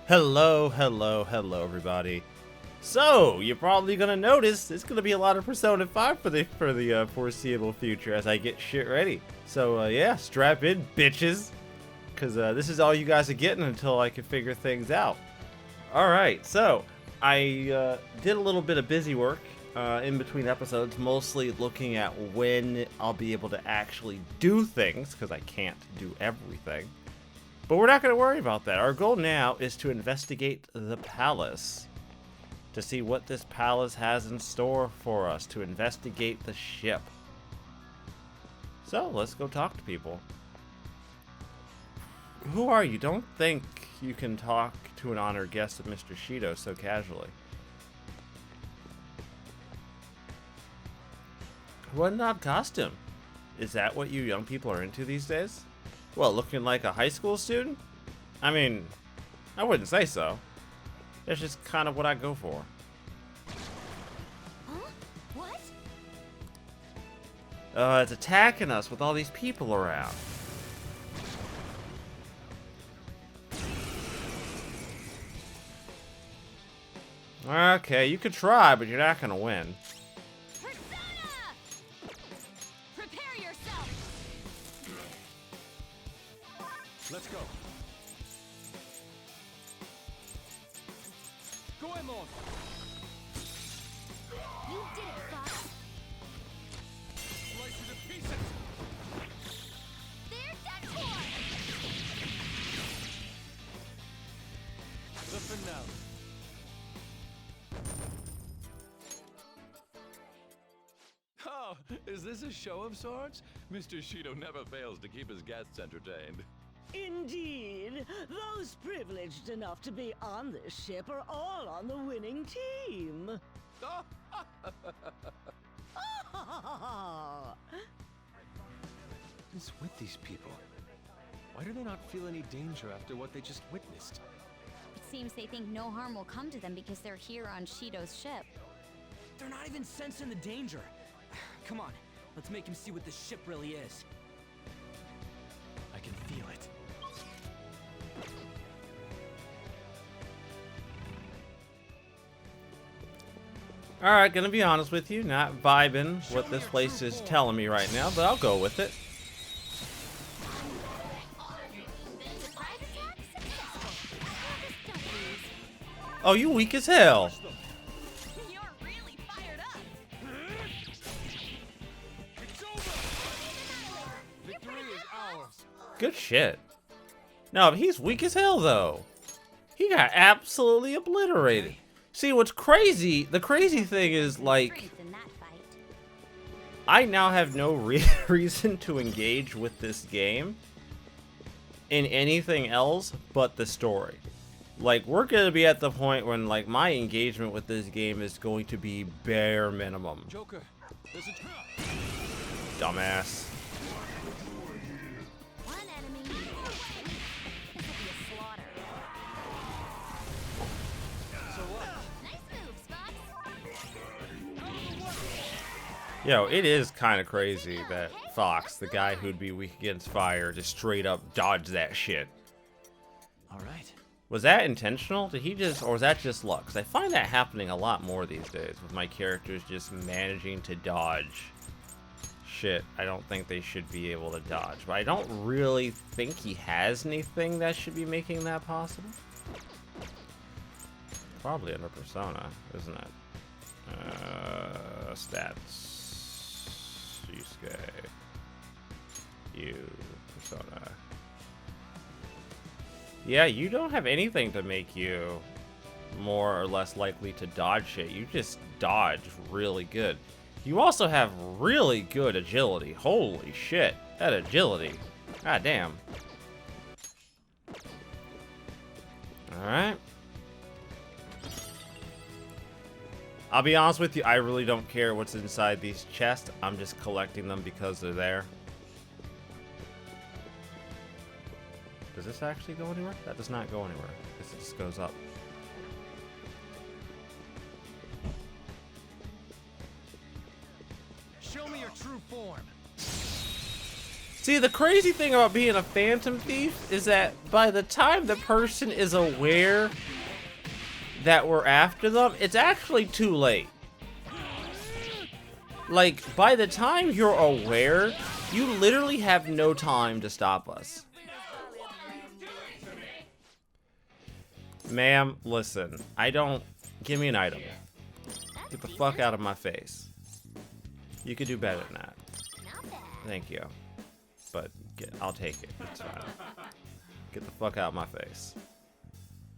Hello, everybody. So, you're probably gonna notice there's gonna be a lot of Persona 5 for the foreseeable future as I get shit ready. So, yeah, strap in, bitches, because this is all you guys are getting until I can figure things out. Alright, so, I did a little bit of busy work in between episodes, mostly looking at when I'll be able to actually do things, because I can't do everything. But we're not going to worry about that. Our goal now is to investigate the palace. To see what this palace has in store for us. To investigate the ship. So, let's go talk to people. Who are you? Don't think you can talk to an honored guest of Mr. Shido so casually. What an odd costume. Is that what you young people are into these days? Well, looking like a high school student? I mean, I wouldn't say so. That's just kind of what I go for. Huh? What? It's attacking us with all these people around. Okay, you could try, but you're not gonna win. Let's go. Goemon! You did it, Fox. Slice you to pieces! There's that toy! The finale. Oh, is this a show of sorts? Mr. Shido never fails to keep his guests entertained. Indeed. Those privileged enough to be on this ship are all on the winning team. What's with these people? Why do they not feel any danger after what they just witnessed? It seems they think no harm will come to them because they're here on Shido's ship. They're not even sensing the danger. Come on, let's make him see what this ship really is. I can feel it. Alright, gonna be honest with you, not vibing what this place is telling me right now, but I'll go with it. Oh, you weak as hell. You're really fired up. It's over! Victory is ours. Good shit. No, but he's weak as hell, though. He got absolutely obliterated. See, what's crazy, the crazy thing is, like, In that fight. I now have no reason to engage with this game in anything else but the story. Like, we're gonna be at the point when, like, my engagement with this game is going to be bare minimum. Joker, there's a trap. Dumbass. One enemy. This will be a slaughter. So what? Nice moves, Fox. Yo, it is kind of crazy that Fox, the guy who'd be weak against fire, just straight up dodged that shit. All right. Was that intentional? Did he just, or was that just luck? Because I find that happening a lot more these days with my characters just managing to dodge shit I don't think they should be able to dodge. But I don't really think he has anything that should be making that possible. Probably under Persona, isn't it? Stats. Yusuke. You. Persona. Yeah, you don't have anything to make you more or less likely to dodge shit. You just dodge really good. You also have really good agility. Holy shit, that agility. God damn. Alright. I'll be honest with you, I really don't care what's inside these chests. I'm just collecting them because they're there. Does this actually go anywhere? That does not go anywhere. This just goes up. Show me your true form. See, the crazy thing about being a phantom thief is that by the time the person is aware that we're after them, it's actually too late. Like, by the time you're aware, you literally have no time to stop us. Ma'am, listen, give me an item. Get the fuck out of my face. You could do better than that. Thank you. But I'll take it. It's fine. Get the fuck out of my face.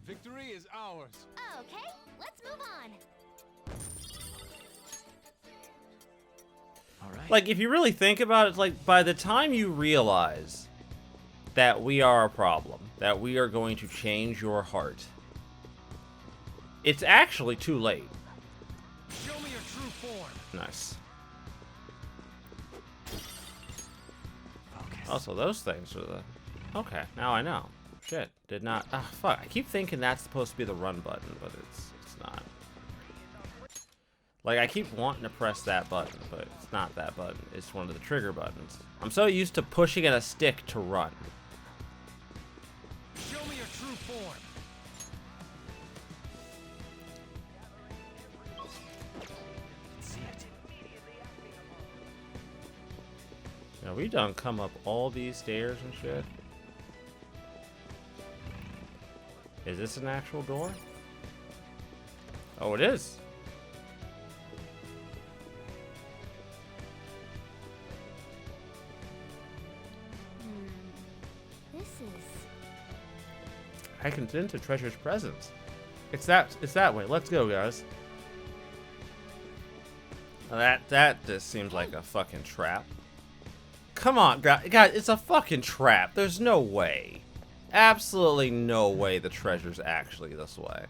Victory is ours. Okay, let's move on. All right. Like, if you really think about it, it's like, by the time you realize that we are a problem, that we are going to change your heart, it's actually too late. Show me your true form. Nice. Focus. Also, those things are the... Okay, now I know. Shit, did not... Ah, fuck. I keep thinking that's supposed to be the run button, but it's not. Like, I keep wanting to press that button, but it's not that button. It's one of the trigger buttons. I'm so used to pushing at a stick to run. Show me your true form. See it. Now, we done come up all these stairs and shit. Is this an actual door? Oh, it is. This is... I can sense a treasure's presence. It's that way. Let's go, guys. That just seems like a fucking trap. Come on, guys, it's a fucking trap. There's no way. Absolutely no way the treasure's actually this way.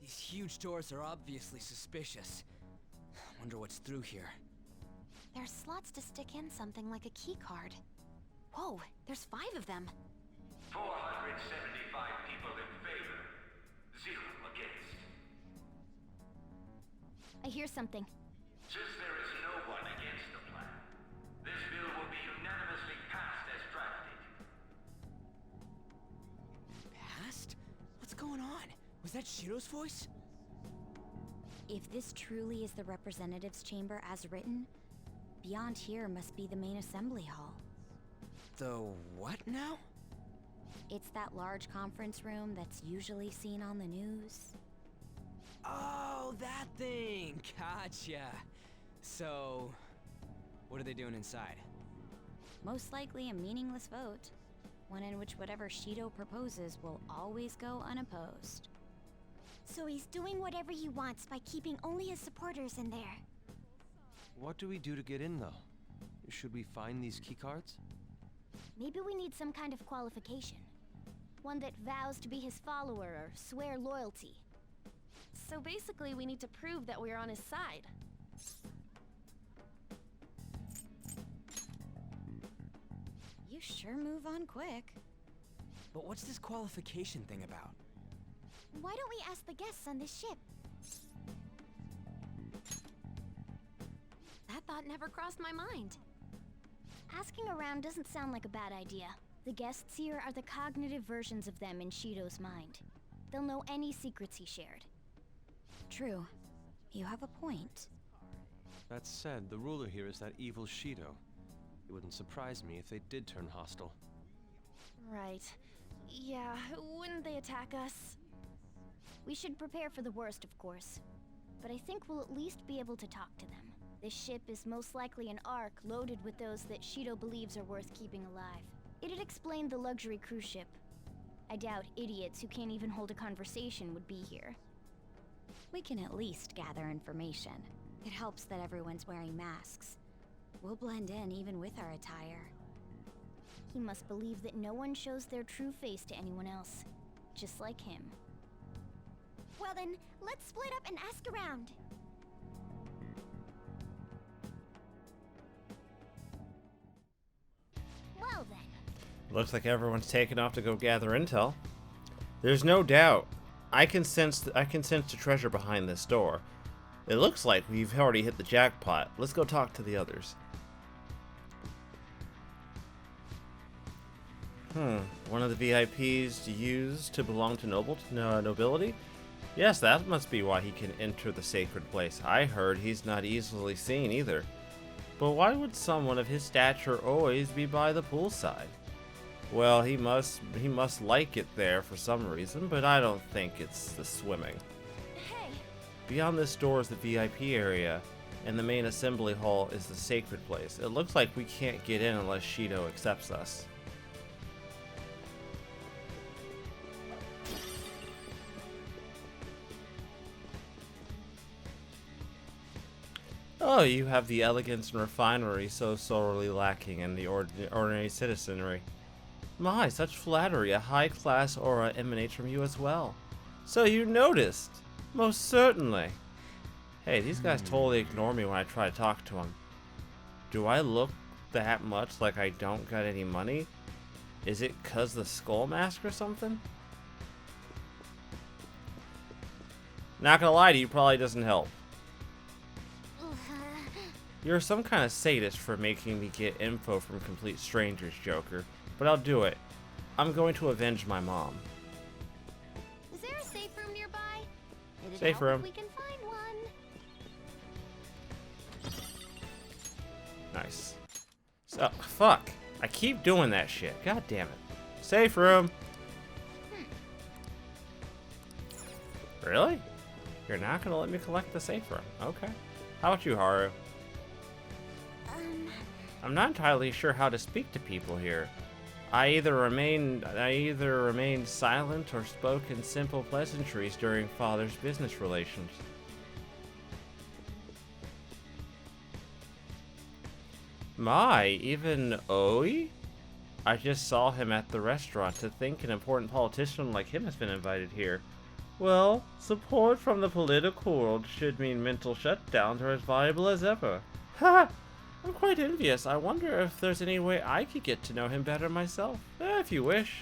These huge doors are obviously suspicious. Wonder what's through here. There's slots to stick in something like a key card. Whoa, there's 5 of them. 475 people in favor, 0 against. I hear something. Since there is no one against the plan, this bill will be unanimously passed as drafted. Past? What's going on? Was that Shiro's voice? If this truly is the representatives' chamber as written, beyond here must be the main assembly hall. The what now? It's that large conference room that's usually seen on the news. Oh, that thing! Gotcha! So, what are they doing inside? Most likely a meaningless vote. One in which whatever Shido proposes will always go unopposed. So he's doing whatever he wants by keeping only his supporters in there. What do we do to get in, though? Should we find these keycards? Maybe we need some kind of qualification. One that vows to be his follower or swear loyalty. So basically, we need to prove that we're on his side. You sure move on quick. But what's this qualification thing about? Why don't we ask the guests on this ship? That thought never crossed my mind. Asking around doesn't sound like a bad idea. The guests here are the cognitive versions of them in Shido's mind. They'll know any secrets he shared. True. You have a point. That said, the ruler here is that evil Shido. It wouldn't surprise me if they did turn hostile. Right. Yeah, wouldn't they attack us? We should prepare for the worst, of course. But I think we'll at least be able to talk to them. This ship is most likely an Ark loaded with those that Shido believes are worth keeping alive. It'd explain the luxury cruise ship. I doubt idiots who can't even hold a conversation would be here. We can at least gather information. It helps that everyone's wearing masks. We'll blend in even with our attire. He must believe that no one shows their true face to anyone else. Just like him. Well then, let's split up and ask around. Well then. Looks like everyone's taken off to go gather intel. There's no doubt. I can sense the treasure behind this door. It looks like we've already hit the jackpot. Let's go talk to the others. One of the VIPs used to belong to nobility? Yes, that must be why he can enter the sacred place. I heard he's not easily seen either. But why would someone of his stature always be by the poolside? Well, he must like it there for some reason, but I don't think it's the swimming. Hey, Beyond this door is the VIP area, and the main assembly hall is the sacred place. It looks like we can't get in unless Shido accepts us. Oh, you have the elegance and refinery so sorely lacking in the ordinary citizenry. My, such flattery, a high-class aura emanates from you as well. So you noticed? Most certainly. Hey, these guys totally ignore me when I try to talk to them. Do I look that much like I don't got any money? Is it 'cause the skull mask or something? Not gonna lie to you, probably doesn't help. You're some kind of sadist for making me get info from complete strangers, Joker. But I'll do it. I'm going to avenge my mom. is there a safe room nearby? It'd Safe help room. if we can find one. Nice. So, fuck. I keep doing that shit. God damn it. Safe room. Really? You're not gonna let me collect the safe room. Okay. How about you, Haru? I'm not entirely sure how to speak to people here. I either remained silent or spoke in simple pleasantries during Father's business relations. My, even Oi? I just saw him at the restaurant. To think an important politician like him has been invited here. Well, support from the political world should mean mental shutdowns are as valuable as ever. Ha! I'm quite envious. I wonder if there's any way I could get to know him better myself. If you wish.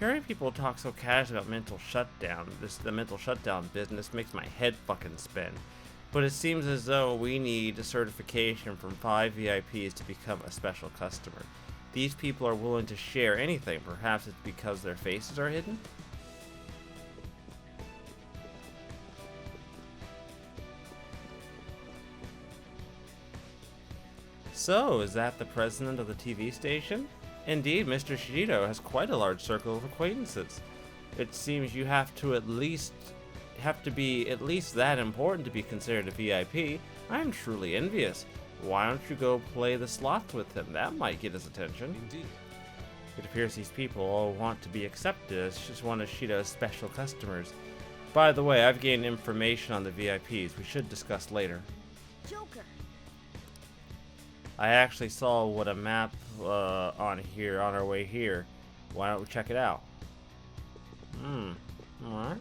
Hearing people talk so casually about mental shutdown, the mental shutdown business makes my head fucking spin. But it seems as though we need a certification from 5 VIPs to become a special customer. These people are willing to share anything. Perhaps it's because their faces are hidden? So, is that the president of the TV station? Indeed, Mr. Shido has quite a large circle of acquaintances. It seems you have to be at least that important to be considered a VIP. I am truly envious. Why don't you go play the slots with him? That might get his attention. Indeed. It appears these people all want to be accepted as just one of Shido's special customers. By the way, I've gained information on the VIPs we should discuss later. Joker. I actually saw what a map on our way here. Why don't we check it out? Alright.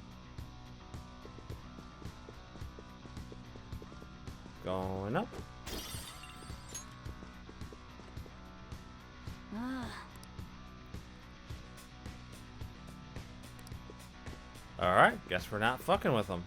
Going up. Alright, guess we're not fucking with them.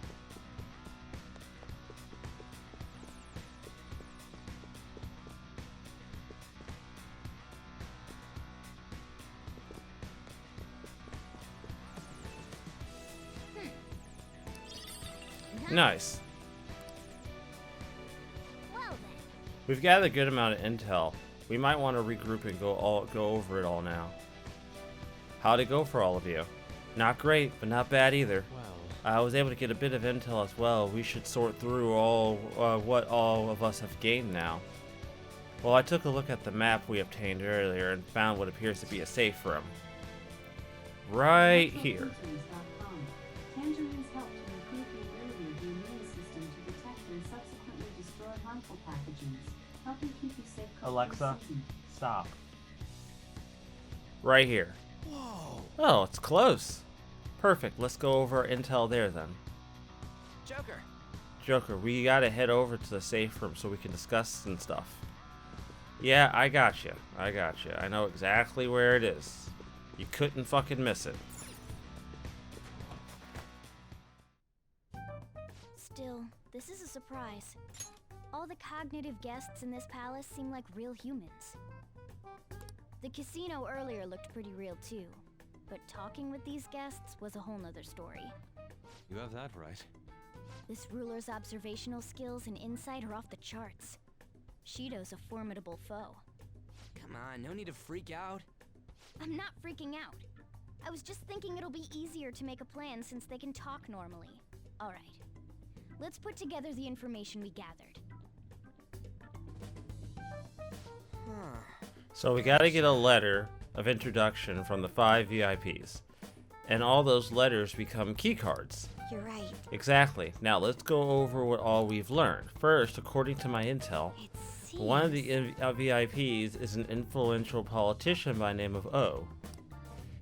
Nice. Well then. We've gathered a good amount of intel. We might want to regroup and go over it all now. How'd it go for all of you? Not great, but not bad either. Well, I was able to get a bit of intel as well. We should sort through what all of us have gained now. Well, I took a look at the map we obtained earlier and found what appears to be a safe room. Right here. Tangerines help to improve the ability of the immune system to detect and subsequently destroy harmful pathogens, helping keep you safe. Alexa, stop. Right here. Whoa. Oh, it's close. Perfect. Let's go over our intel there then. Joker. Joker, we gotta head over to the safe room so we can discuss some stuff. Yeah, I got you. I know exactly where it is. You couldn't fucking miss it. Still, this is a surprise. All the cognitive guests in this palace seem like real humans. The casino earlier looked pretty real too, but talking with these guests was a whole nother story. You have that right. This ruler's observational skills and insight are off the charts. Shido's a formidable foe. Come on, no need to freak out. I'm not freaking out. I was just thinking it'll be easier to make a plan since they can talk normally. Alright, let's put together the information we gathered. So we gotta get a letter of introduction from the 5 VIPs. And all those letters become keycards. You're right. Exactly. Now let's go over what all we've learned. First, according to my intel, one of the VIPs is an influential politician by the name of O.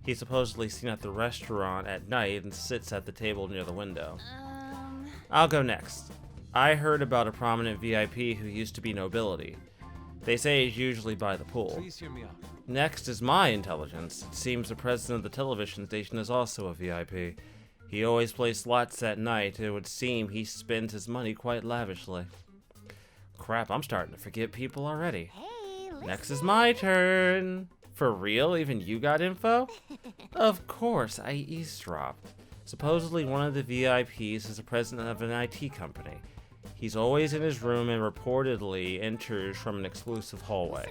He's supposedly seen at the restaurant at night and sits at the table near the window. I'll go next. I heard about a prominent VIP who used to be nobility. They say he's usually by the pool. Please hear me out. Next is my intelligence. It seems the president of the television station is also a VIP. He always plays slots at night. It would seem he spends his money quite lavishly. Crap, I'm starting to forget people already. Hey, listen. Next is my turn. For real? Even you got info? Of course, I eavesdropped. Supposedly one of the VIPs is the president of an IT company. He's always in his room and reportedly enters from an exclusive hallway.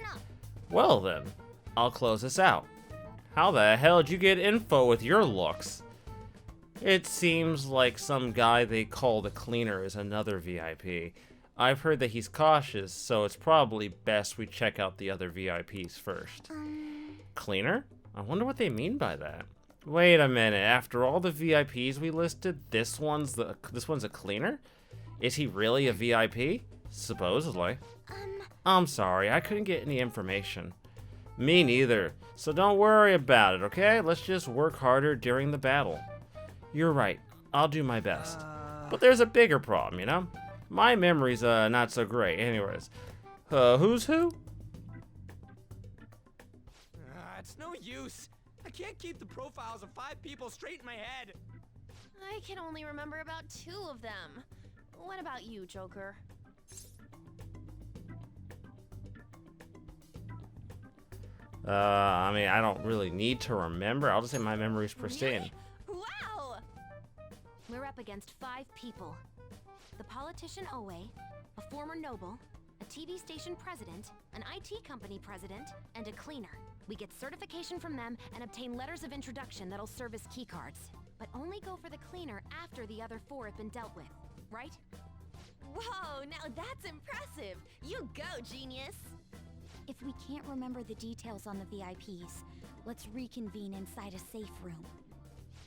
Well then, I'll close this out. How the hell did you get info with your looks? It seems like some guy they call the cleaner is another VIP. I've heard that he's cautious, so it's probably best we check out the other VIPs first. Cleaner? I wonder what they mean by that. Wait a minute, after all the VIPs we listed, this one's a cleaner? Is he really a VIP? Supposedly. I'm sorry, I couldn't get any information. Me neither. So don't worry about it, okay? Let's just work harder during the battle. You're right. I'll do my best. But there's a bigger problem, you know? My memory's not so great. Anyways, who's who? It's no use. I can't keep the profiles of 5 people straight in my head. I can only remember about 2 of them. What about you, Joker? I mean, I don't really need to remember. I'll just say my memory's pristine. Really? Wow! We're up against 5 people. The politician Owe, a former noble, a TV station president, an IT company president, and a cleaner. We get certification from them and obtain letters of introduction that'll serve as keycards. But only go for the cleaner after the other 4 have been dealt with, right? Whoa, now that's impressive! You go, genius! If we can't remember the details on the VIPs, let's reconvene inside a safe room.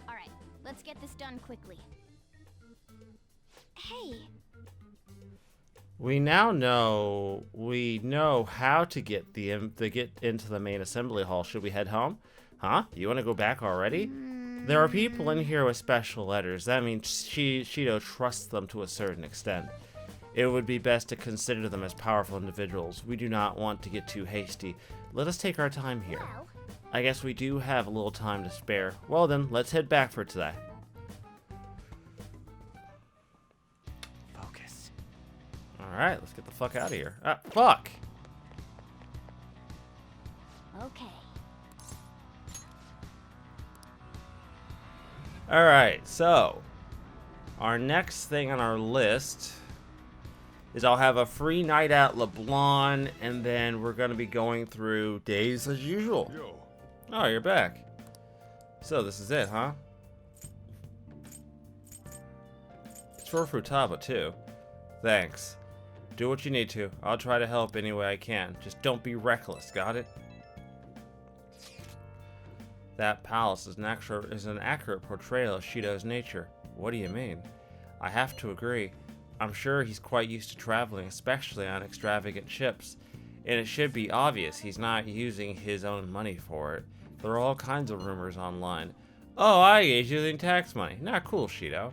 Alright, let's get this done quickly. Hey! We now know how to get into the main assembly hall. Should we head home? Huh? You want to go back already? There are people in here with special letters. That means Shido trusts them to a certain extent. It would be best to consider them as powerful individuals. We do not want to get too hasty. Let us take our time here. Well, I guess we do have a little time to spare. Well then, let's head back for today. Focus. Alright, let's get the fuck out of here. Ah, fuck! okay. Alright, so our next thing on our list is I'll have a free night at LeBlanc, and then we're going to be going through days as usual. Yo. Oh, you're back. So this is it, huh? It's for Futaba, too. Thanks. Do what you need to. I'll try to help any way I can. Just don't be reckless, got it? That palace is an accurate portrayal of Shido's nature. What do you mean? I have to agree. I'm sure he's quite used to traveling, especially on extravagant ships. And it should be obvious he's not using his own money for it. There are all kinds of rumors online. Oh, I he's using tax money. Not cool, Shido.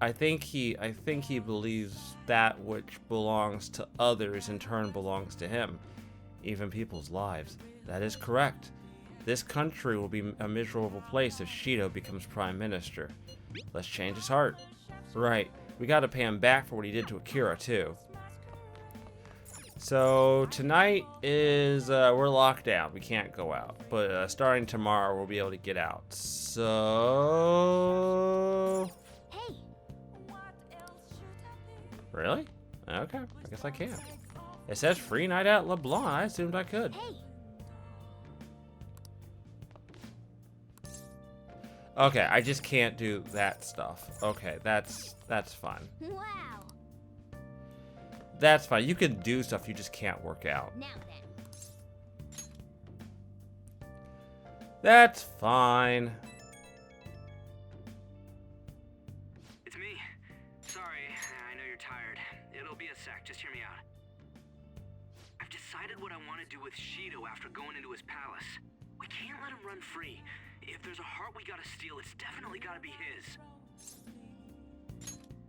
I think he believes that which belongs to others in turn belongs to him. Even people's lives. That is correct. This country will be a miserable place if Shido becomes prime minister. Let's change his heart. Right. We gotta pay him back for what he did to Akira, too. So, tonight is, we're locked down. We can't go out. But starting tomorrow, we'll be able to get out. So... Hey! Really? Okay, I guess I can. It says free night at LeBlanc. I assumed I could. Hey! Okay, I just can't do that stuff. Okay, that's fine. Wow. That's fine. You can do stuff, you just can't work out. Now then. That's fine. It's me. Sorry, I know you're tired. It'll be a sec, just hear me out. I've decided what I want to do with Shido after going into his palace. We can't let him run free. If there's a heart we gotta steal, it's definitely gotta be his.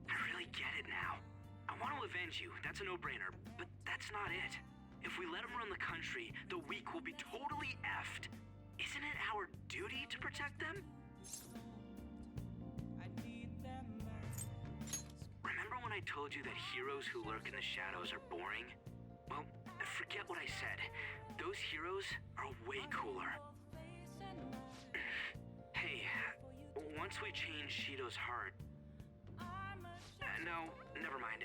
I really get it now. I want to avenge you, that's a no-brainer, but that's not it. If we let him run the country, the weak will be totally effed. Isn't it our duty to protect them? Remember when I told you that heroes who lurk in the shadows are boring? Well, forget what I said. Those heroes are way cooler. Hey, once we change Shido's heart... no, never mind.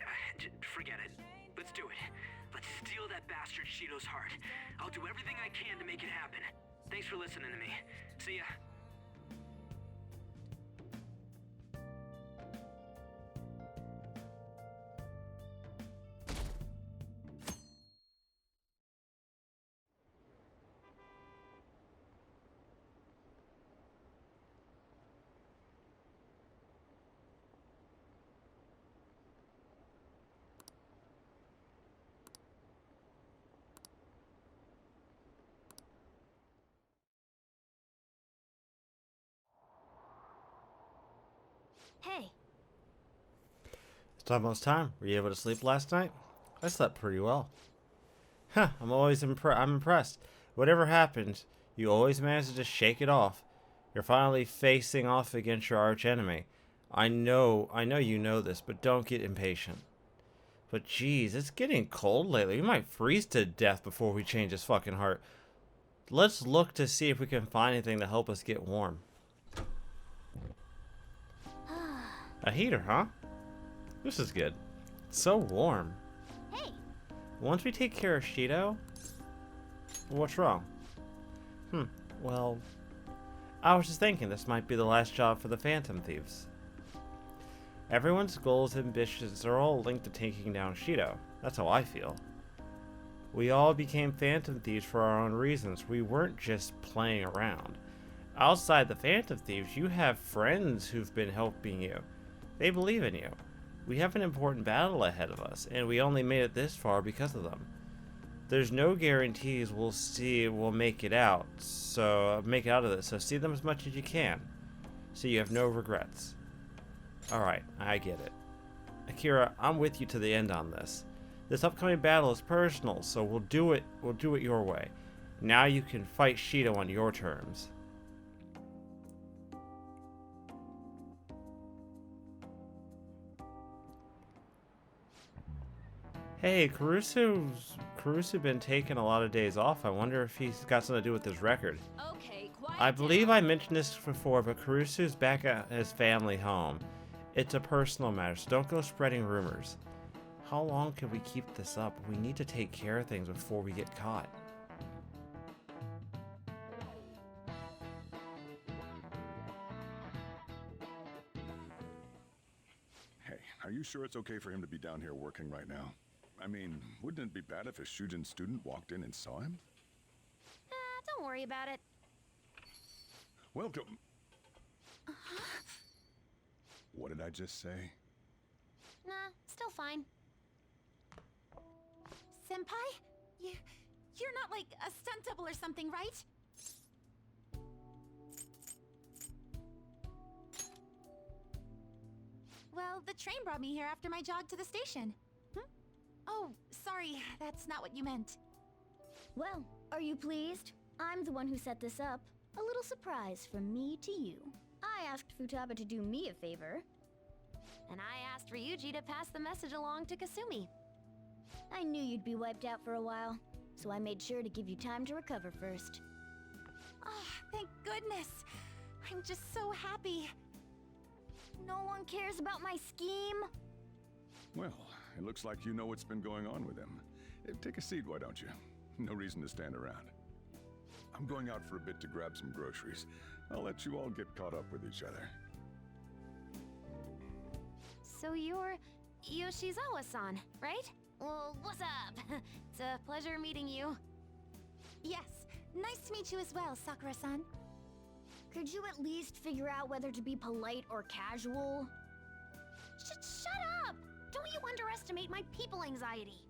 Forget it. Let's do it. Let's steal that bastard Shido's heart. I'll do everything I can to make it happen. Thanks for listening to me. See ya. Hey. It's almost time. Were you able to sleep last night? I slept pretty well. Huh, I'm impressed. Whatever happened, you always manage to just shake it off. You're finally facing off against your arch enemy. I know you know this, but don't get impatient. But geez, it's getting cold lately. We might freeze to death before we change his fucking heart. Let's look to see if we can find anything to help us get warm. A heater, huh? This is good. It's so warm. Hey. Once we take care of Shido... What's wrong? Well... I was just thinking this might be the last job for the Phantom Thieves. Everyone's goals and ambitions are all linked to taking down Shido. That's how I feel. We all became Phantom Thieves for our own reasons. We weren't just playing around. Outside the Phantom Thieves, you have friends who've been helping you. They believe in you. We have an important battle ahead of us, and we only made it this far because of them. There's no guarantees we'll make it out of this, so see them as much as you can, so you have no regrets. Alright, I get it. Akira, I'm with you to the end on this. This upcoming battle is personal, so we'll do it your way. Now you can fight Shido on your terms. Hey, Caruso's been taking a lot of days off. I wonder if he's got something to do with his record. Okay, quiet I believe down. I mentioned this before, but Caruso's back at his family home. It's a personal matter, so don't go spreading rumors. How long can we keep this up? We need to take care of things before we get caught. Hey, are you sure it's okay for him to be down here working right now? I mean, wouldn't it be bad if a Shujin student walked in and saw him? Don't worry about it. Welcome. What did I just say? Nah, still fine. Senpai? You're not like a stunt double or something, right? Well, the train brought me here after my jog to the station. Oh, sorry, that's not what you meant. Well, are you pleased? I'm the one who set this up. A little surprise from me to you. I asked Futaba to do me a favor. and I asked Ryuji to pass the message along to Kasumi. I knew you'd be wiped out for a while, so I made sure to give you time to recover first. Oh, thank goodness. I'm just so happy. No one cares about my scheme? Well, it looks like you know what's been going on with him. Take a seat, why don't you? No reason to stand around. I'm going out for a bit to grab some groceries. I'll let you all get caught up with each other. So you're Yoshizawa-san, right? Well, what's up? It's a pleasure meeting you. Yes, nice to meet you as well, Sakura-san. Could you at least figure out whether to be polite or casual? Shut up! Don't you underestimate my people anxiety.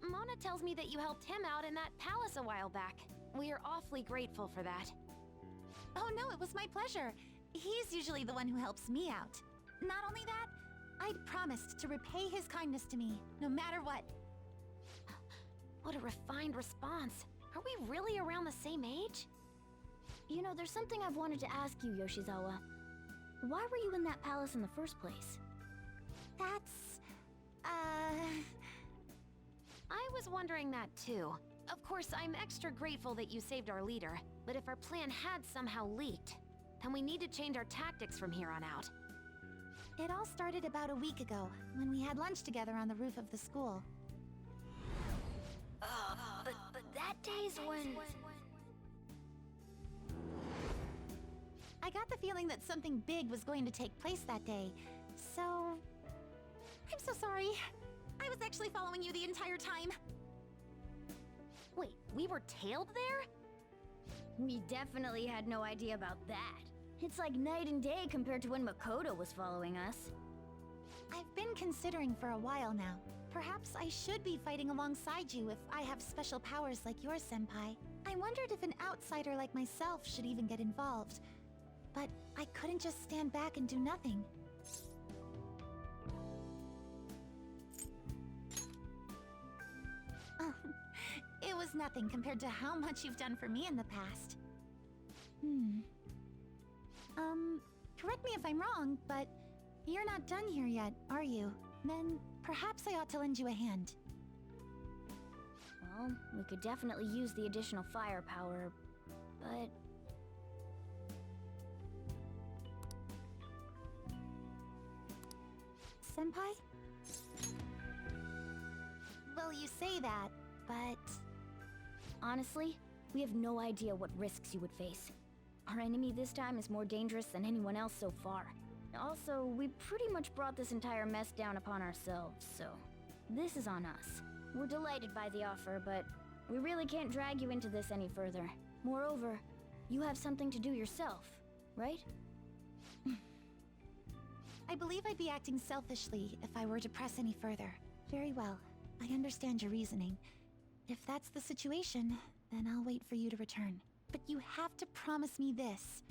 Mona tells me that you helped him out in that palace a while back. We are awfully grateful for that. Oh no, it was my pleasure. He's usually the one who helps me out. Not only that, I'd promised to repay his kindness to me, no matter what. What a refined response. Are we really around the same age? You know, there's something I've wanted to ask you, Yoshizawa. Why were you in that palace in the first place? That's... I was wondering that too. Of course, I'm extra grateful that you saved our leader, but if our plan had somehow leaked, then we need to change our tactics from here on out. It all started about a week ago, when we had lunch together on the roof of the school. But that day's when... I got the feeling that something big was going to take place that day, so... I'm so sorry. I was actually following you the entire time. Wait, we were tailed there? We definitely had no idea about that. It's like night and day compared to when Makoto was following us. I've been considering for a while now. Perhaps I should be fighting alongside you if I have special powers like yours, Senpai. I wondered if an outsider like myself should even get involved. But I couldn't just stand back and do nothing. Oh, it was nothing compared to how much you've done for me in the past. Correct me if I'm wrong, but you're not done here yet, are you? Then perhaps I ought to lend you a hand. Well, we could definitely use the additional firepower, but... Senpai? Well, you say that, but... Honestly, we have no idea what risks you would face. Our enemy this time is more dangerous than anyone else so far. Also, we pretty much brought this entire mess down upon ourselves, so... This is on us. We're delighted by the offer, but we really can't drag you into this any further. Moreover, you have something to do yourself, right? I believe I'd be acting selfishly if I were to press any further. Very well. I understand your reasoning. If that's the situation, then I'll wait for you to return. But you have to promise me this.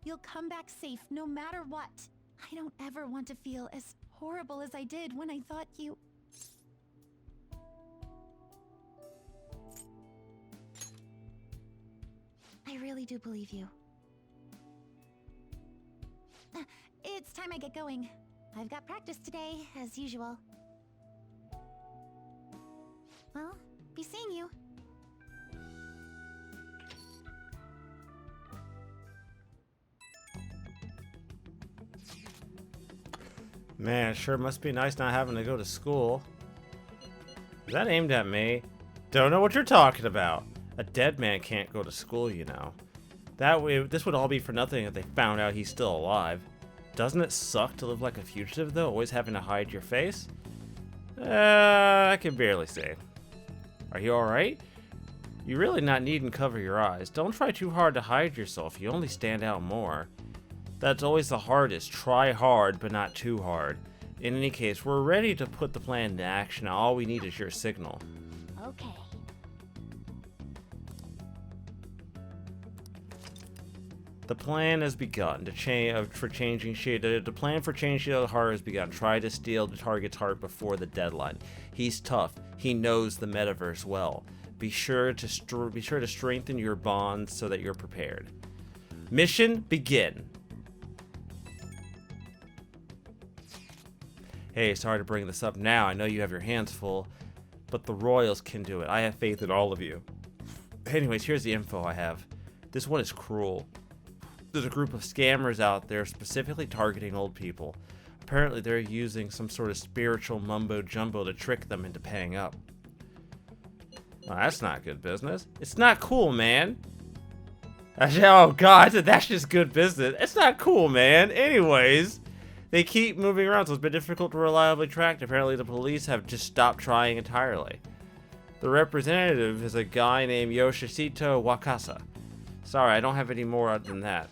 You'll come back safe no matter what. I don't ever want to feel as horrible as I did when I thought you... I really do believe you. It's time I get going. I've got practice today, as usual. Well, be seeing you. Man, it sure must be nice not having to go to school. Is that aimed at me? Don't know what you're talking about. A dead man can't go to school, you know. That way, this would all be for nothing if they found out he's still alive. Doesn't it suck to live like a fugitive, though, always having to hide your face? I can barely say. Are you alright? You really not needing to cover your eyes. Don't try too hard to hide yourself, you only stand out more. That's always the hardest. Try hard, but not too hard. In any case, we're ready to put the plan into action. All we need is your signal. Okay. The plan has begun. The plan for changing Shido's heart has begun. Try to steal the target's heart before the deadline. He's tough. He knows the metaverse well. Be sure to strengthen your bonds so that you're prepared. Mission begin. Hey, sorry to bring this up now. I know you have your hands full, but the Royals can do it. I have faith in all of you. Anyways, here's the info I have. This one is cruel. There's a group of scammers out there specifically targeting old people. Apparently, they're using some sort of spiritual mumbo-jumbo to trick them into paying up. Well, that's not good business. It's not cool, man. Oh, God, that's just good business. It's not cool, man. Anyways, they keep moving around, so it's been difficult to reliably track. Apparently, the police have just stopped trying entirely. The representative is a guy named Yoshihito Wakasa. Sorry, I don't have any more other than that.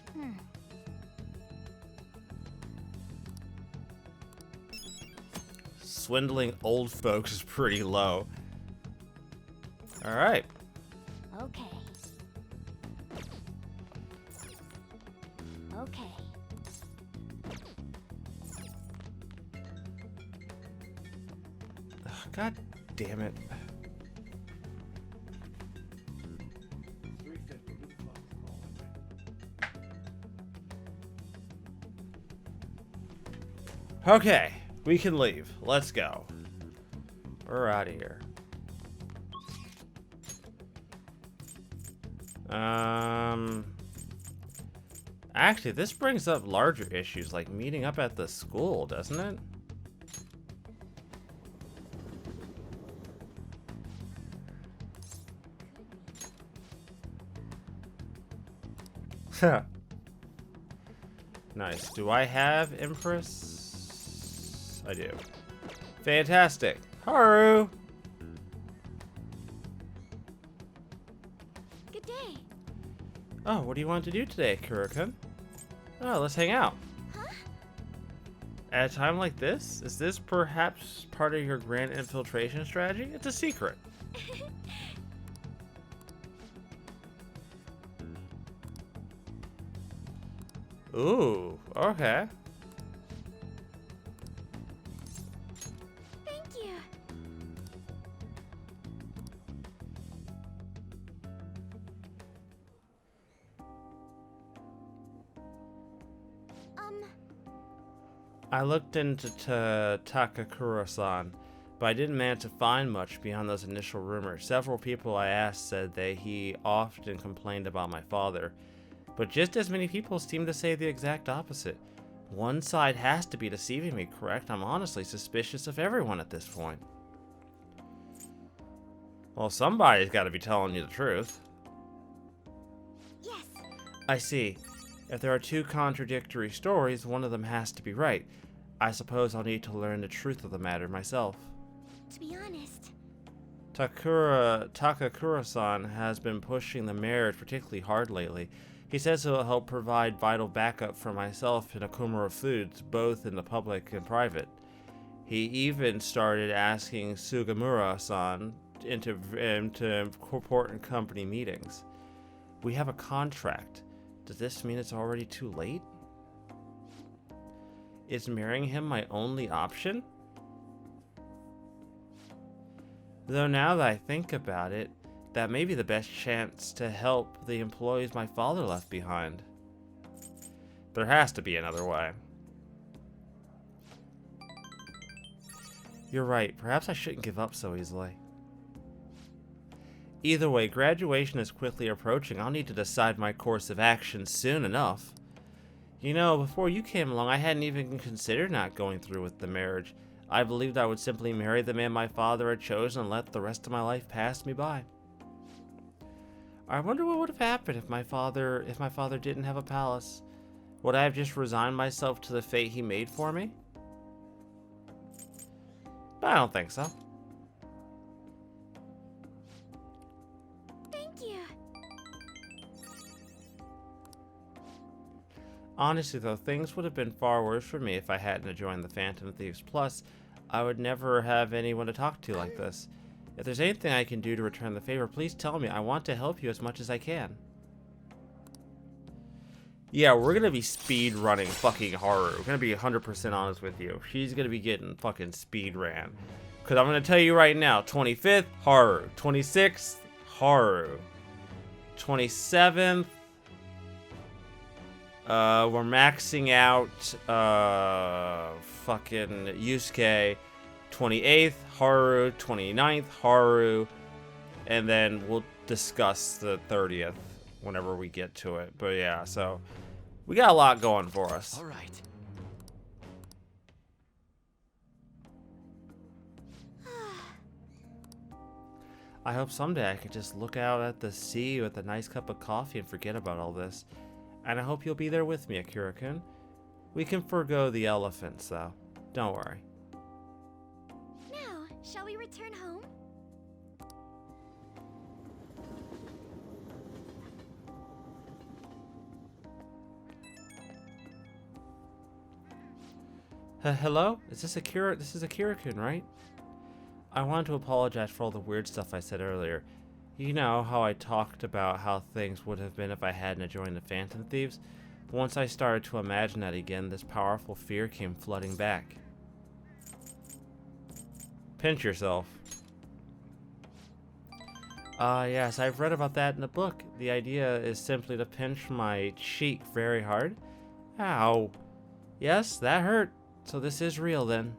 Swindling old folks is pretty low. Alright. Okay. Okay. Ugh, God damn it. Okay, we can leave. Let's go. We're out of here. Actually, this brings up larger issues like meeting up at the school, doesn't it? Nice. Do I have Empress? I do. Fantastic. Haru! Good day. Oh, what do you want to do today, Kurikun? Oh, let's hang out. Huh? At a time like this? Is this perhaps part of your grand infiltration strategy? It's a secret. Ooh, okay. Thank you. I looked into Takakura-san, but I didn't manage to find much beyond those initial rumors. Several people I asked said that he often complained about my father, but just as many people seem to say the exact opposite. One side has to be deceiving me, correct? I'm honestly suspicious of everyone at this point. Well, somebody's got to be telling you the truth. Yes. I see. If there are two contradictory stories, one of them has to be right. I suppose I'll need to learn the truth of the matter myself. To be honest, Takakura-san has been pushing the marriage particularly hard lately. He says he'll help provide vital backup for myself and Akumura Foods, both in the public and private. He even started asking Sugamura-san into important company meetings. We have a contract. Does this mean it's already too late? Is marrying him my only option? Though now that I think about it, that may be the best chance to help the employees my father left behind. There has to be another way. You're right, perhaps I shouldn't give up so easily. Either way, graduation is quickly approaching. I'll need to decide my course of action soon enough. You know, before you came along, I hadn't even considered not going through with the marriage. I believed I would simply marry the man my father had chosen and let the rest of my life pass me by. I wonder what would have happened if my father didn't have a palace. Would I have just resigned myself to the fate he made for me? But I don't think so. thank you. Honestly though, things would have been far worse for me if I hadn't joined the Phantom Thieves. Plus, I would never have anyone to talk to like this. If there's anything I can do to return the favor, please tell me. I want to help you as much as I can. Yeah, we're gonna be speed running fucking Haru. We're gonna be 100% honest with you. She's gonna be getting fucking speed ran. Cause I'm gonna tell you right now, 25th, Haru. 26th, Haru. 27th, We're maxing out fucking Yusuke 28th, Haru 29th, Haru, and then we'll discuss the 30th whenever we get to it. But yeah, so we got a lot going for us. All right. I hope someday I could just look out at the sea with a nice cup of coffee and forget about all this. And I hope you'll be there with me, Akira-kun. We can forgo the elephants, though. Don't worry. Now, shall we return home? Hello? Is this Akira? This is Akira-kun, right? I wanted to apologize for all the weird stuff I said earlier. You know how I talked about how things would have been if I hadn't joined the Phantom Thieves? Once I started to imagine that again, this powerful fear came flooding back. Pinch yourself. Yes, I've read about that in a book. The idea is simply to pinch my cheek very hard. Ow. Yes, that hurt. So this is real then.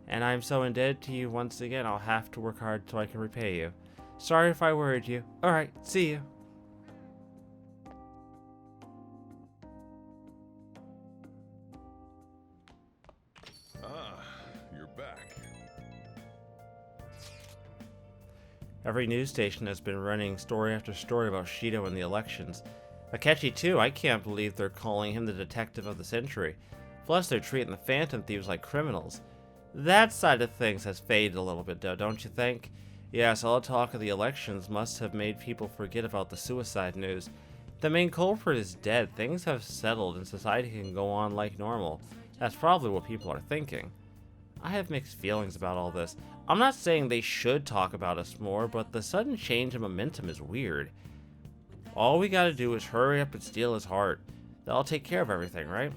And I'm so indebted to you once again, I'll have to work hard so I can repay you. Sorry if I worried you. Alright, see you. Ah, you're back. Every news station has been running story after story about Shido and the elections. Akechi too, I can't believe they're calling him the detective of the century. Plus they're treating the Phantom Thieves like criminals. That side of things has faded a little bit though, don't you think? Yes, all the talk of the elections must have made people forget about the suicide news. The main culprit is dead, things have settled, and society can go on like normal. That's probably what people are thinking. I have mixed feelings about all this. I'm not saying they should talk about us more, but the sudden change in momentum is weird. All we gotta do is hurry up and steal his heart. That'll take care of everything, right?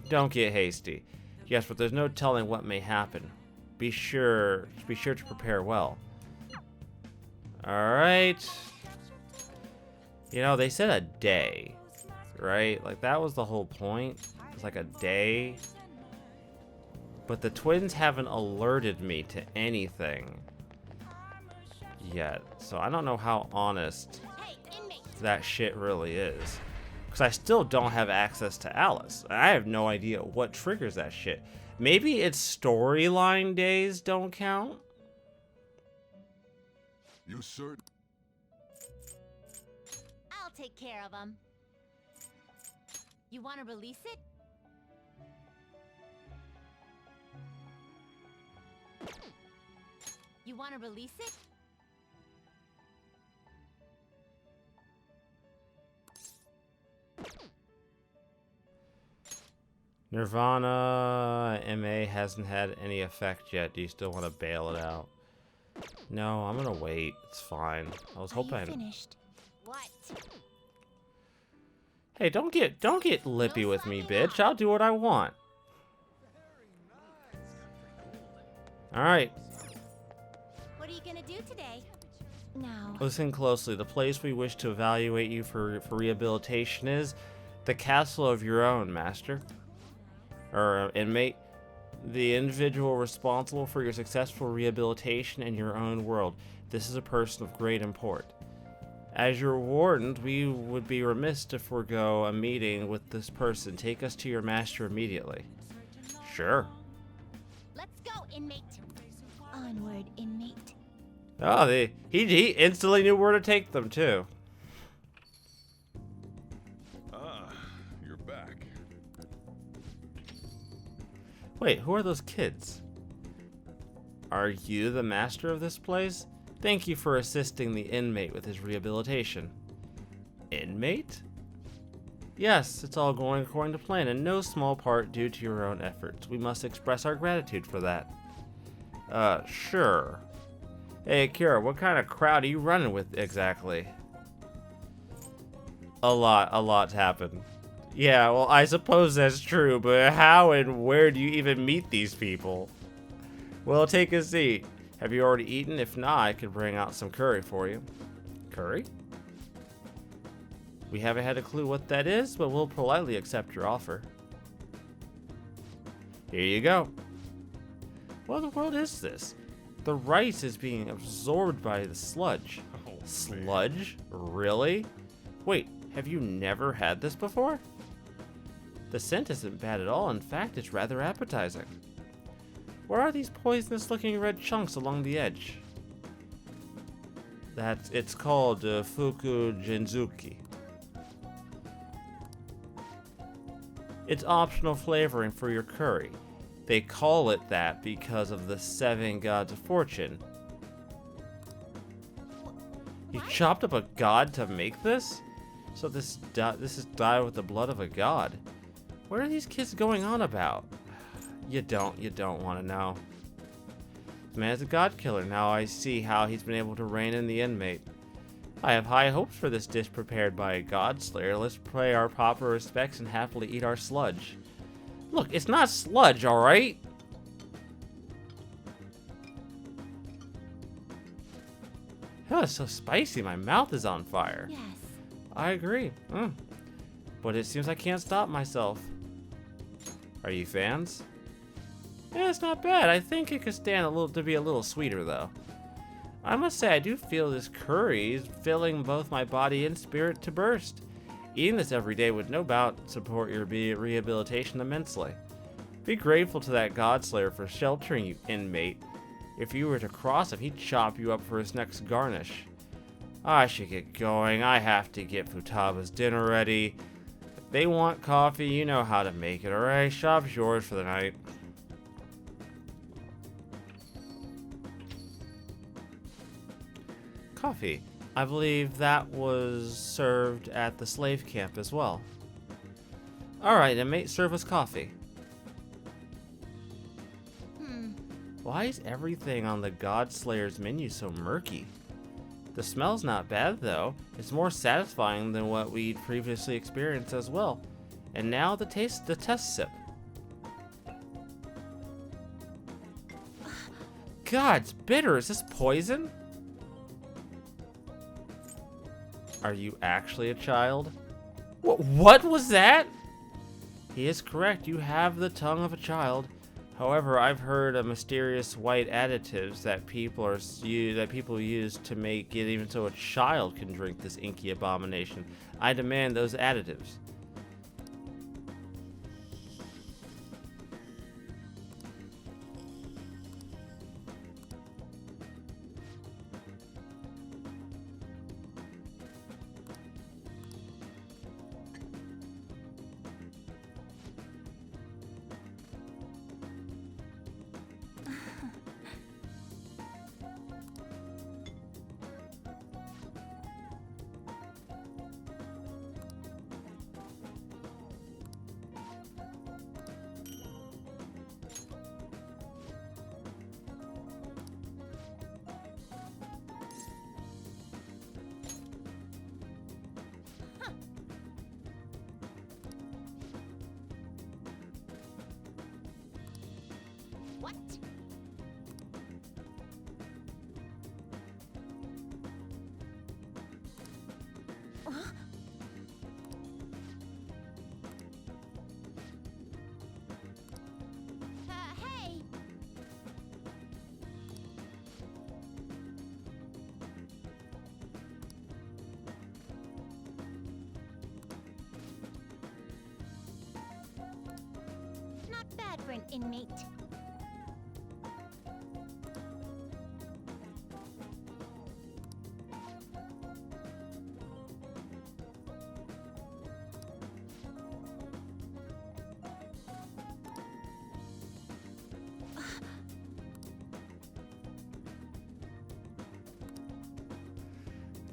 Don't get hasty. Yes, but there's no telling what may happen. Be sure to prepare well. Alright. You know, they said a day, right? Like, that was the whole point. It's like a day. But the twins haven't alerted me to anything yet. So I don't know how honest that shit really is. Because I still don't have access to Alice. I have no idea what triggers that shit. Maybe its storyline days don't count? You certain? I'll take care of him. You want to release it? You want to release it? Nirvana MA hasn't had any effect yet. Do you still want to bail it out? No, I'm gonna wait. It's fine. I was hoping. Finished. What? Hey, don't get lippy with me, bitch. I'll do what I want. All right. What are you gonna do today? Now. Listen closely. The place we wish to evaluate you for rehabilitation is the castle of your own, master. Or inmate. The individual responsible for your successful rehabilitation in your own world. This is a person of great import. As your warden, we would be remiss to forego a meeting with this person. Take us to your master immediately. Sure. Let's go, inmate. Onward, inmate. Oh, he instantly knew where to take them, too. Ah, you're back. Wait, who are those kids? Are you the master of this place? Thank you for assisting the inmate with his rehabilitation. Inmate? Yes, it's all going according to plan, in no small part due to your own efforts. We must express our gratitude for that. Sure. Hey, Akira, what kind of crowd are you running with exactly? A lot's happened. Yeah, well, I suppose that's true, but how and where do you even meet these people? Well, take a seat. Have you already eaten? If not, I could bring out some curry for you. Curry? We haven't had a clue what that is, but we'll politely accept your offer. Here you go. What in the world is this? The rice is being absorbed by the sludge. Sludge? Really? Wait, have you never had this before? The scent isn't bad at all. In fact, it's rather appetizing. Where are these poisonous looking red chunks along the edge? It's called fuku jinzuki. It's optional flavoring for your curry. They call it that because of the 7 gods of fortune. You chopped up a god to make this? So this is dyed with the blood of a god. What are these kids going on about? You don't want to know. This man is a god killer. Now I see how he's been able to rein in the inmate. I have high hopes for this dish prepared by a god slayer. Let's pay our proper respects and happily eat our sludge. Look, it's not sludge, alright? Oh, it's so spicy. My mouth is on fire. Yes. I agree. But it seems I can't stop myself. Are you fans? Yeah, it's not bad. I think it could stand to be a little sweeter, though. I must say, I do feel this curry is filling both my body and spirit to burst. Eating this every day would no doubt support your rehabilitation immensely. Be grateful to that Godslayer for sheltering you, inmate. If you were to cross him, he'd chop you up for his next garnish. I should get going. I have to get Futaba's dinner ready. If they want coffee, you know how to make it, alright? Shop's yours for the night. Coffee. I believe that was served at the slave camp as well. Alright, inmate, serve us coffee. Why is everything on the God Slayer's menu so murky? The smell's not bad, though. It's more satisfying than what we'd previously experienced as well. And now the test sip. God, it's bitter. Is this poison? Are you actually a child? What was that? He is correct. You have the tongue of a child. However, I've heard of mysterious white additives that people use to make it even so a child can drink this inky abomination. I demand those additives. What? Hey! Not bad for an inmate.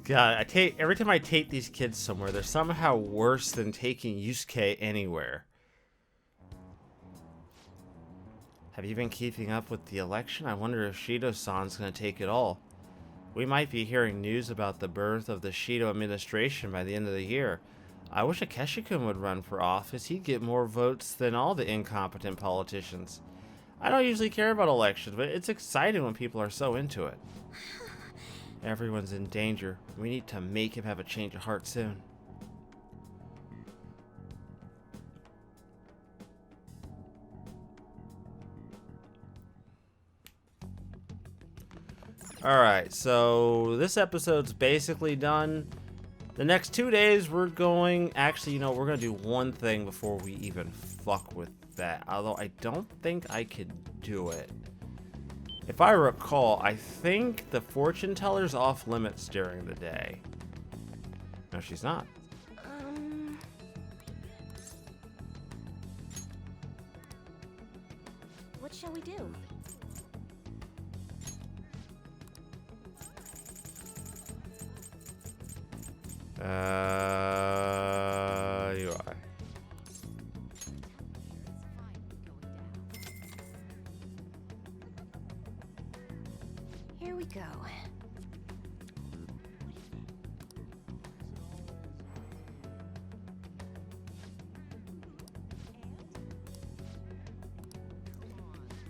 God, every time I take these kids somewhere, they're somehow worse than taking Yusuke anywhere. Have you been keeping up with the election? I wonder if Shido-san's gonna take it all. We might be hearing news about the birth of the Shido administration by the end of the year. I wish Akeshi-kun would run for office. He'd get more votes than all the incompetent politicians. I don't usually care about elections, but it's exciting when people are so into it. Everyone's in danger. We need to make him have a change of heart soon. Alright, so this episode's basically done. The next 2 days we're going... Actually, you know, we're going to do one thing before we even fuck with that. Although I don't think I could do it. If I recall, I think the fortune teller's off limits during the day. No, she's not. What shall we do? UI. Here we go.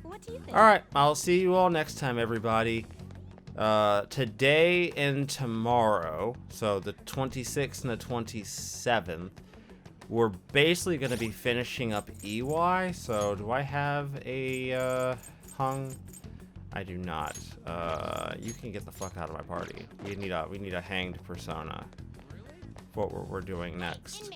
What do you think? Alright, I'll see you all next time, everybody. Today and tomorrow, so the 26th and the 27th, we're basically going to be finishing up EY. So do I have a hung? I do not. You can get the fuck out of my party. We need a hanged persona. What we're doing next.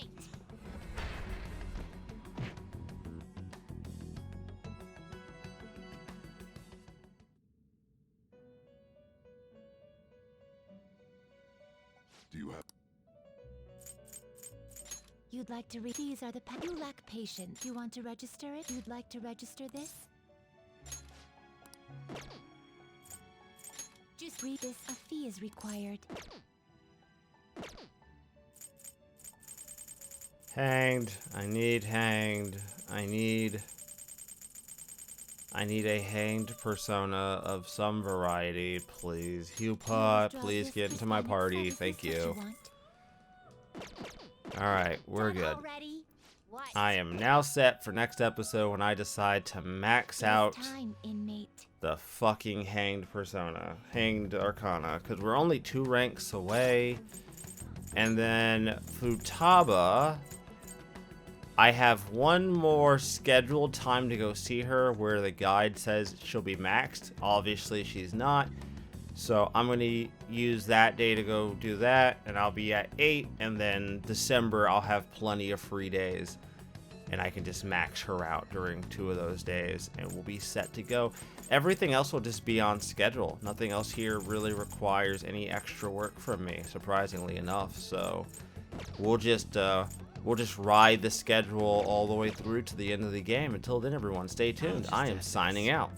Do you have... You'd like to read these are the you lack patience. You want to register it? You'd like to register this? Just read this. A fee is required. Hanged. I need hanged. I need a hanged persona of some variety, please. Hewpot, please get into my party. Thank you. Alright, we're good. I am now set for next episode when I decide to max out the fucking hanged persona. Hanged Arcana. Because we're only 2 ranks away. And then Futaba... I have one more scheduled time to go see her where the guide says she'll be maxed. Obviously, she's not. So I'm going to use that day to go do that. And I'll be at 8. And then December, I'll have plenty of free days. And I can just max her out during 2 of those days. And we'll be set to go. Everything else will just be on schedule. Nothing else here really requires any extra work from me, surprisingly enough. So we'll just ride the schedule all the way through to the end of the game. Until then, everyone, stay tuned. I am signing out.